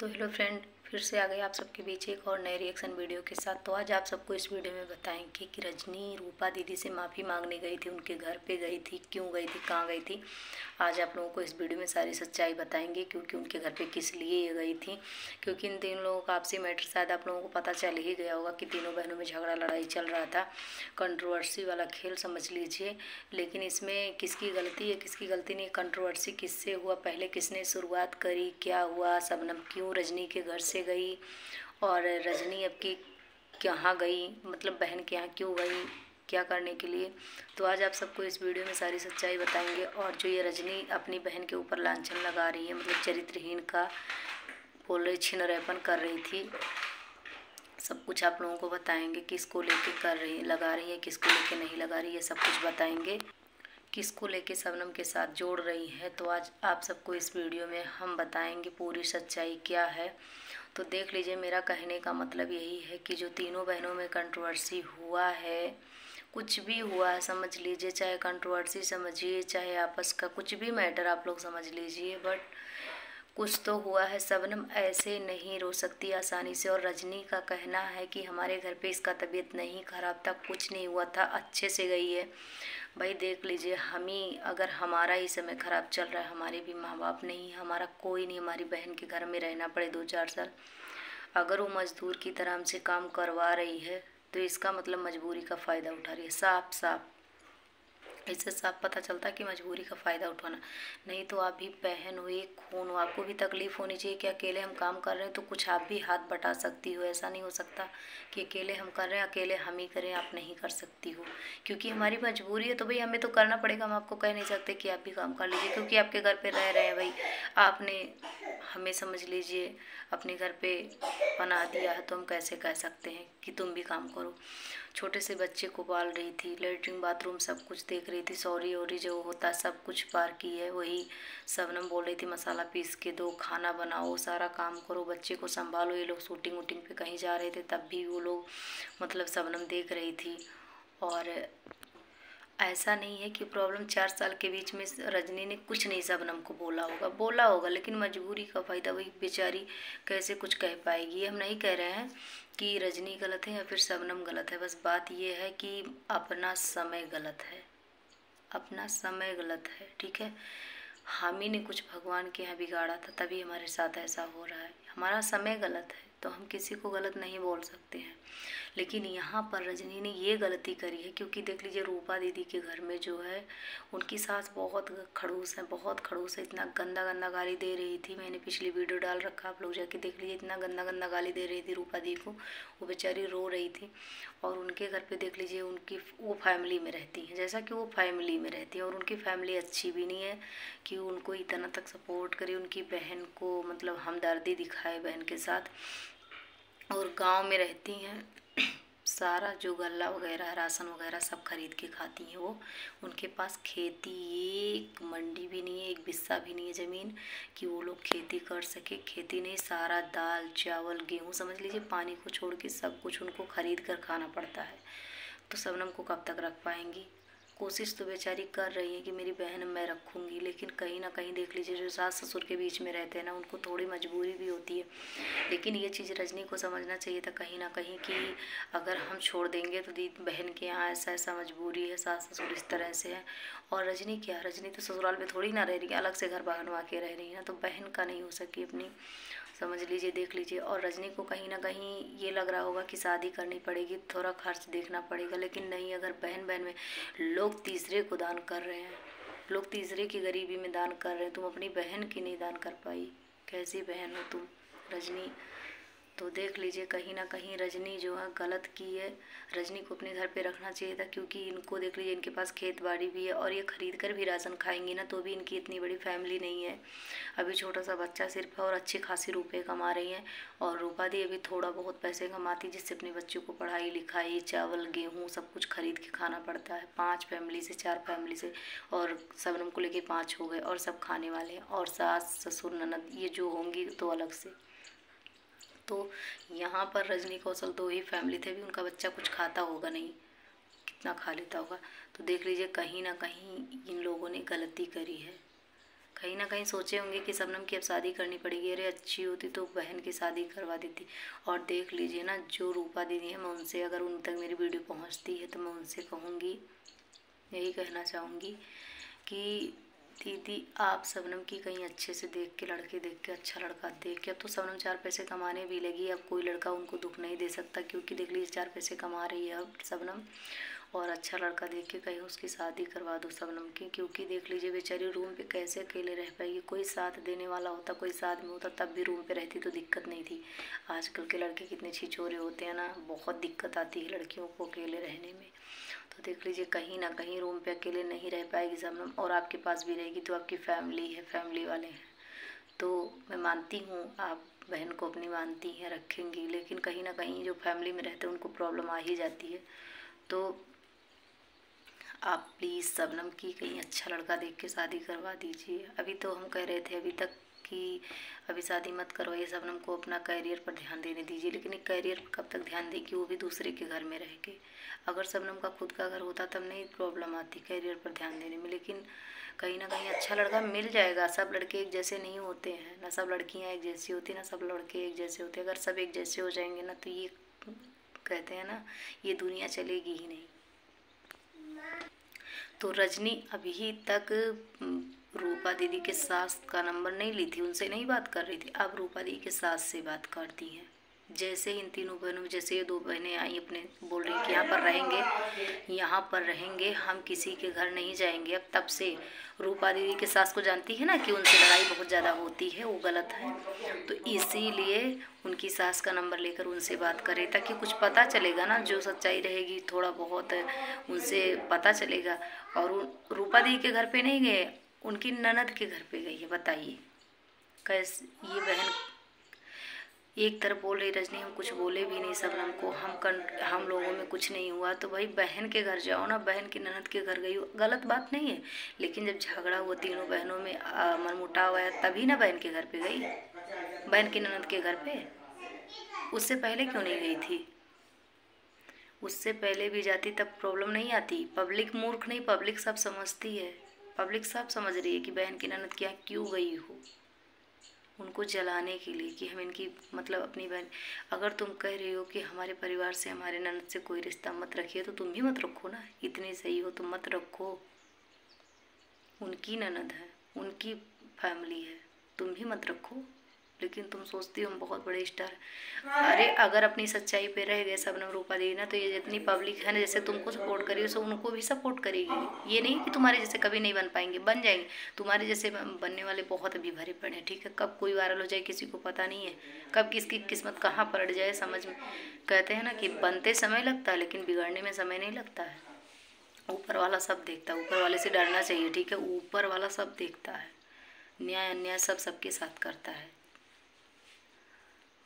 तो hello friend, फिर से आ गए आप सबके बीच एक और नए रिएक्शन वीडियो के साथ। तो आज आप सबको इस वीडियो में बताएंगे कि रजनी रूपा दीदी से माफ़ी मांगने गई थी, उनके घर पे गई थी, क्यों गई थी, कहाँ गई थी। आज आप लोगों को इस वीडियो में सारी सच्चाई बताएंगे, क्योंकि उनके घर पे किस लिए ये गई थी। क्योंकि इन तीन लोगों का आपसी मैटर शायद आप लोगों को पता चल ही गया होगा कि तीनों बहनों में झगड़ा लड़ाई चल रहा था, कंट्रोवर्सी वाला खेल समझ लीजिए। लेकिन इसमें किसकी गलती है, किसकी गलती नहीं, कंट्रोवर्सी किससे हुआ, पहले किसने शुरुआत करी, क्या हुआ, शबनम क्यों रजनी के घर से गई और रजनी अब की कहाँ गई, मतलब बहन के यहाँ क्यों गई, क्या करने के लिए। तो आज आप सबको इस वीडियो में सारी सच्चाई बताएंगे। और जो ये रजनी अपनी बहन के ऊपर लांछन लगा रही है, मतलब चरित्रहीन का बोल रही, छिनरेपन कर रही थी, सब कुछ आप लोगों को बताएंगे। किसको लेके कर रही है, लगा रही है, किसको लेके नहीं लगा रही है, सब कुछ बताएंगे। किसको लेके शबनम के साथ जोड़ रही है, तो आज आप सबको इस वीडियो में हम बताएंगे पूरी सच्चाई क्या है। तो देख लीजिए, मेरा कहने का मतलब यही है कि जो तीनों बहनों में कंट्रोवर्सी हुआ है, कुछ भी हुआ है समझ लीजिए, चाहे कंट्रोवर्सी समझिए, चाहे आपस का कुछ भी मैटर आप लोग समझ लीजिए, बट कुछ तो हुआ है। शबनम ऐसे नहीं रो सकती आसानी से। और रजनी का कहना है कि हमारे घर पे इसका तबीयत नहीं खराब था, कुछ नहीं हुआ था, अच्छे से गई है। भाई देख लीजिए, हम ही अगर हमारा ही समय ख़राब चल रहा है, हमारे भी माँ बाप नहीं, हमारा कोई नहीं, हमारी बहन के घर में रहना पड़े 2-4 साल, अगर वो मज़दूर की तरह हमसे काम करवा रही है तो इसका मतलब मजबूरी का फ़ायदा उठा रही है। साफ साफ इससे साफ पता चलता है कि मजबूरी का फ़ायदा उठाना। नहीं तो आप भी बहन हो, एक खून हो, आपको भी तकलीफ़ होनी चाहिए कि अकेले हम काम कर रहे हैं तो कुछ आप भी हाथ बटा सकती हो। ऐसा नहीं हो सकता कि अकेले हम कर रहे हैं, अकेले हम ही करें, आप नहीं कर सकती हो। क्योंकि हमारी मजबूरी है तो भाई हमें तो करना पड़ेगा। हम आपको कह नहीं सकते कि आप भी काम कर लीजिए, क्योंकि आपके घर पर रह रहे हैं भाई, आपने हमें समझ लीजिए अपने घर पे बना दिया है, तो हम कैसे कह सकते हैं कि तुम भी काम करो। छोटे से बच्चे को पाल रही थी, लेटरिन बाथरूम सब कुछ देख रही थी, सॉरी ओरी जो होता है सब कुछ पार की है। वही शबनम बोल रही थी मसाला पीस के दो, खाना बनाओ, सारा काम करो, बच्चे को संभालो। ये लोग शूटिंग वूटिंग पे कहीं जा रहे थे तब भी वो लोग मतलब शबनम देख रही थी। और ऐसा नहीं है कि प्रॉब्लम 4 साल के बीच में रजनी ने कुछ नहीं शबनम को बोला होगा, लेकिन मजबूरी का फ़ायदा, वही बेचारी कैसे कुछ कह पाएगी। हम नहीं कह रहे हैं कि रजनी गलत है या फिर शबनम गलत है, बस बात ये है कि अपना समय गलत है, अपना समय गलत है, ठीक है। हम ही ने कुछ भगवान के यहाँ बिगाड़ा था, तभी हमारे साथ ऐसा हो रहा है। हमारा समय गलत है तो हम किसी को गलत नहीं बोल सकते हैं। लेकिन यहाँ पर रजनी ने ये गलती करी है, क्योंकि देख लीजिए रूपा दीदी के घर में जो है उनकी सास बहुत खड़ूस है, बहुत खड़ूस है। इतना गंदा गंदा गाली दे रही थी, मैंने पिछली वीडियो डाल रखा, आप लोग जाके देख लीजिए। इतना गंदा गंदा गाली दे रही थी रूपा दी को, वो बेचारी रो रही थी। और उनके घर पे देख लीजिए, उनकी वो फैमिली में रहती हैं, जैसा कि वो फैमिली में रहती है, और उनकी फैमिली अच्छी भी नहीं है कि उनको इतना तक सपोर्ट करे, उनकी बहन को मतलब हमदर्दी दिखाए बहन के साथ। और गांव में रहती हैं, सारा जो गल्ला वगैरह राशन वगैरह सब खरीद के खाती हैं वो। उनके पास खेती, एक मंडी भी नहीं है, एक बिस्सा भी नहीं है ज़मीन कि वो लोग खेती कर सके। खेती नहीं, सारा दाल चावल गेहूँ समझ लीजिए, पानी को छोड़ के सब कुछ उनको खरीद कर खाना पड़ता है। तो शबनम को कब तक रख पाएंगी। कोशिश तो बेचारी कर रही है कि मेरी बहन मैं रखूँगी, लेकिन कहीं ना कहीं देख लीजिए जो सास ससुर के बीच में रहते हैं ना, उनको थोड़ी मजबूरी भी होती है। लेकिन ये चीज़ रजनी को समझना चाहिए था कहीं ना कहीं कि अगर हम छोड़ देंगे तो दीदी बहन के यहाँ ऐसा ऐसा मजबूरी है, सास ससुर इस तरह से है। और रजनी क्या, रजनी तो ससुराल में थोड़ी ना रह रही है, अलग से घर बनवा के रह रही है ना, तो बहन का नहीं हो सकी अपनी, समझ लीजिए, देख लीजिए। और रजनी को कहीं ना कहीं ये लग रहा होगा कि शादी करनी पड़ेगी, थोड़ा खर्च देखना पड़ेगा। लेकिन नहीं, अगर बहन बहन में लोग तीसरे को दान कर रहे हैं, लोग तीसरे की गरीबी में दान कर रहे हैं, तुम अपनी बहन की नहीं दान कर पाई, कैसी बहन हो तुम रजनी। तो देख लीजिए, कहीं ना कहीं रजनी जो है गलत की है। रजनी को अपने घर पे रखना चाहिए था, क्योंकि इनको देख लीजिए इनके पास खेत बाड़ी भी है, और ये खरीद कर भी राशन खाएंगी ना तो भी इनकी इतनी बड़ी फैमिली नहीं है। अभी छोटा सा बच्चा सिर्फ है और अच्छे खासे रुपए कमा रही हैं। और रूपा दी अभी थोड़ा बहुत पैसे कमाती, जिससे अपने बच्चों को पढ़ाई लिखाई, चावल गेहूँ सब कुछ खरीद के खाना पड़ता है। 5 फैमिली से 4 फैमिली से, और शबनम को लेके 5 हो गए, और सब खाने वाले हैं, और सास ससुर ननद ये जो होंगी तो अलग से। तो यहाँ पर रजनी कौशल 2 ही फैमिली थे, भी उनका बच्चा कुछ खाता होगा नहीं, कितना खा लेता होगा। तो देख लीजिए, कहीं ना कहीं इन लोगों ने गलती करी है, कहीं ना कहीं सोचे होंगे कि शबनम की अब शादी करनी पड़ेगी, अरे अच्छी होती तो बहन की शादी करवा देती। और देख लीजिए ना, जो रूपा दीदी है, मैं उनसे, अगर उन तक मेरी वीडियो पहुंचती है तो मैं उनसे कहूँगी, यही कहना चाहूँगी कि दीदी आप शबनम की कहीं अच्छे से देख के, लड़के देख के, अच्छा लड़का देख के, अब तो शबनम 4 पैसे कमाने भी लगी, अब कोई लड़का उनको दुख नहीं दे सकता, क्योंकि देख लीजिए 4 पैसे कमा रही है अब शबनम। और अच्छा लड़का देख के कहीं उसकी शादी करवा दो शबनम की, क्योंकि देख लीजिए बेचारी रूम पे कैसे अकेले रह पाएगी। कोई साथ देने वाला होता, कोई साथ में होता तब भी रूम पे रहती तो दिक्कत नहीं थी। आजकल के लड़के कितने छिछोरे होते हैं ना, बहुत दिक्कत आती है लड़कियों को अकेले रहने में। तो देख लीजिए कहीं ना कहीं रूम पे अकेले नहीं रह पाएगी शबनम, और आपके पास भी रहेगी तो आपकी फैमिली है, फैमिली वाले हैं। तो मैं मानती हूँ आप बहन को अपनी मानती हैं, रखेंगी, लेकिन कहीं ना कहीं जो फैमिली में रहते हैं उनको प्रॉब्लम आ ही जाती है। तो आप प्लीज़ शबनम की कहीं अच्छा लड़का देख के शादी करवा दीजिए। अभी तो हम कह रहे थे अभी तक कि अभी शादी मत करवाइए, शबनम को अपना करियर पर ध्यान देने दीजिए। लेकिन एक करियर पर कब तक ध्यान देगी, वो भी दूसरे के घर में रह के। अगर शबनम का खुद का घर होता तब नहीं प्रॉब्लम आती करियर पर ध्यान देने में। लेकिन कहीं ना कहीं अच्छा लड़का मिल जाएगा। सब लड़के एक जैसे नहीं होते हैं ना, सब लड़कियां एक जैसी होती ना सब लड़के एक जैसे होते। अगर सब एक जैसे हो जाएंगे ना तो ये कहते हैं ना, ये दुनिया चलेगी ही नहीं। तो रजनी अभी तक रूपा दीदी के सास का नंबर नहीं ली थी, उनसे नहीं बात कर रही थी। अब रूपा दीदी के सास से बात करती हैं। जैसे इन तीनों बहनों में, जैसे ये 2 बहनें आई अपने, बोल रही कि यहाँ पर रहेंगे, यहाँ पर रहेंगे, हम किसी के घर नहीं जाएंगे। अब तब से रूपा दीदी के सास को जानती है ना कि उनसे लड़ाई बहुत ज़्यादा होती है, वो गलत है। तो इसीलिए उनकी सास का नंबर लेकर उनसे बात करे, ताकि कुछ पता चलेगा ना, जो सच्चाई रहेगी थोड़ा बहुत उनसे पता चलेगा। और रूपा दीदी के घर पे नहीं गए, उनकी ननद के घर पे गई है। बताइए कैसे ये बहन एक तरफ बोल रही रजनी हम कुछ बोले भी नहीं शबनम को, हम लोगों में कुछ नहीं हुआ। तो भाई बहन के घर जाओ ना, बहन की ननद के घर गई हो, गलत बात नहीं है। लेकिन जब झगड़ा हुआ तीनों बहनों में, मनमुटाव आया, तभी ना बहन के घर पे गई, बहन की ननद के घर पे। उससे पहले क्यों नहीं गई थी? उससे पहले भी जाती तब प्रॉब्लम नहीं आती। पब्लिक मूर्ख नहीं, पब्लिक सब समझती है, पब्लिक सब समझ रही है कि बहन की ननद क्या क्यों गई हो, उनको जलाने के लिए कि हम इनकी मतलब अपनी बहन। अगर तुम कह रही हो कि हमारे परिवार से, हमारे ननद से कोई रिश्ता मत रखिए, तो तुम भी मत रखो ना। इतनी सही हो तो मत रखो, उनकी ननद है, उनकी फैमिली है, तुम भी मत रखो। लेकिन तुम सोचती हो हम बहुत बड़े स्टार। अरे अगर अपनी सच्चाई पे रह गए शबनम रूपा देवी ना, तो ये जितनी पब्लिक है ना, जैसे तुमको सपोर्ट करी सो उनको भी सपोर्ट करेगी। ये नहीं कि तुम्हारे जैसे कभी नहीं बन पाएंगे, बन जाएंगे। तुम्हारे जैसे बनने वाले बहुत अभी भरे पड़े हैं, ठीक है। कब कोई वायरल हो जाए किसी को पता नहीं है, कब किसकी किस्मत कहाँ पलट जाए समझ में। कहते हैं ना कि बनते समय लगता है लेकिन बिगड़ने में समय नहीं लगता है। ऊपर वाला सब देखता है, ऊपर वाले से डरना चाहिए, ठीक है। ऊपर वाला सब देखता है, न्याय अन्याय सब सबके साथ करता है।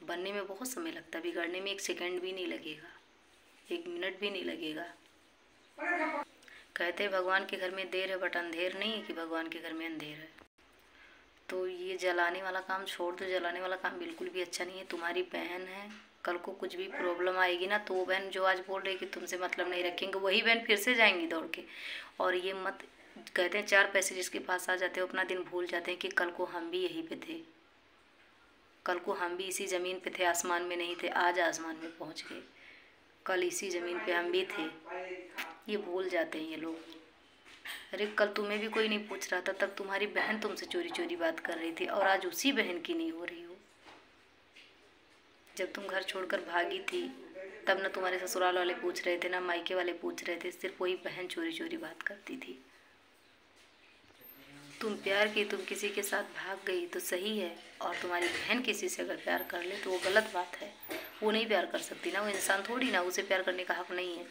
बनने में बहुत समय लगता है, बिगड़ने में 1 सेकंड भी नहीं लगेगा, 1 मिनट भी नहीं लगेगा। कहते हैं भगवान के घर में देर है बट अंधेर नहीं है कि भगवान के घर में अंधेर है। तो ये जलाने वाला काम छोड़ दो, जलाने वाला काम बिल्कुल भी अच्छा नहीं है। तुम्हारी बहन है, कल को कुछ भी प्रॉब्लम आएगी ना, तो वो बहन जो आज बोल रही कि तुमसे मतलब नहीं रखेंगे, वही बहन फिर से जाएंगी दौड़ के। और ये मत, कहते हैं 4 पैसे जिसके पास आ जाते हैं अपना दिन भूल जाते हैं कि कल को हम भी यहीं पे थे, कल को हम भी इसी ज़मीन पे थे, आसमान में नहीं थे, आज आसमान में पहुंच गए। कल इसी ज़मीन पे हम भी थे, ये भूल जाते हैं ये लोग। अरे कल तुम्हें भी कोई नहीं पूछ रहा था, तब तुम्हारी बहन तुमसे चोरी चोरी बात कर रही थी, और आज उसी बहन की नहीं हो रही हो। जब तुम घर छोड़कर भागी थी तब ना तुम्हारे ससुराल वाले पूछ रहे थे, ना मायके वाले पूछ रहे थे, सिर्फ वही बहन चोरी चोरी बात करती थी। तुम प्यार की, तुम किसी के साथ भाग गई तो सही है, और तुम्हारी बहन किसी से अगर प्यार कर ले तो वो गलत बात है। वो नहीं प्यार कर सकती ना, वो इंसान थोड़ी ना, उसे प्यार करने का हक नहीं है।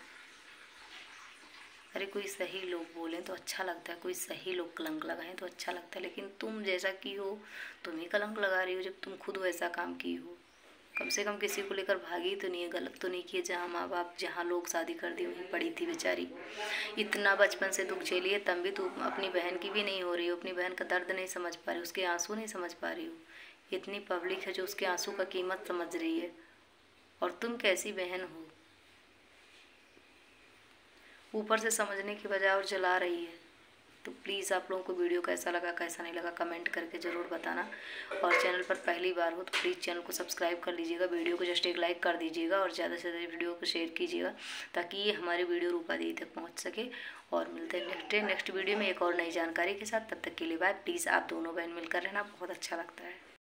अरे कोई सही लोग बोलें तो अच्छा लगता है, कोई सही लोग कलंक लगाएं तो अच्छा लगता है। लेकिन तुम जैसा की हो तुम ही कलंक लगा रही हो, जब तुम खुद वैसा काम की हो। कम से कम किसी को लेकर भागी तो नहीं है, गलत तो नहीं किए। जहाँ माँ बाप, जहाँ लोग शादी कर दी वहीं पड़ी थी बेचारी। इतना बचपन से दुख झेलिए तब भी तुम अपनी बहन की भी नहीं हो रही हो, अपनी बहन का दर्द नहीं समझ पा रही हो, उसके आंसू नहीं समझ पा रही हो। इतनी पब्लिक है जो उसके आंसू का कीमत समझ रही है, और तुम कैसी बहन हो, ऊपर से समझने की बजाय और जला रही है। तो प्लीज़ आप लोगों को वीडियो कैसा लगा कैसा नहीं लगा कमेंट करके ज़रूर बताना। और चैनल पर पहली बार हो तो प्लीज़ चैनल को सब्सक्राइब कर लीजिएगा, वीडियो को जस्ट एक लाइक कर दीजिएगा और ज़्यादा से ज़्यादा वीडियो को शेयर कीजिएगा ताकि ये हमारी वीडियो रूपा दीदी तक पहुँच सके। और मिलते हैं नेक्स्ट वीडियो में एक और नई जानकारी के साथ। तब तक के लिए बाय। प्लीज़ आप दोनों बहन मिलकर रहना, बहुत अच्छा लगता है।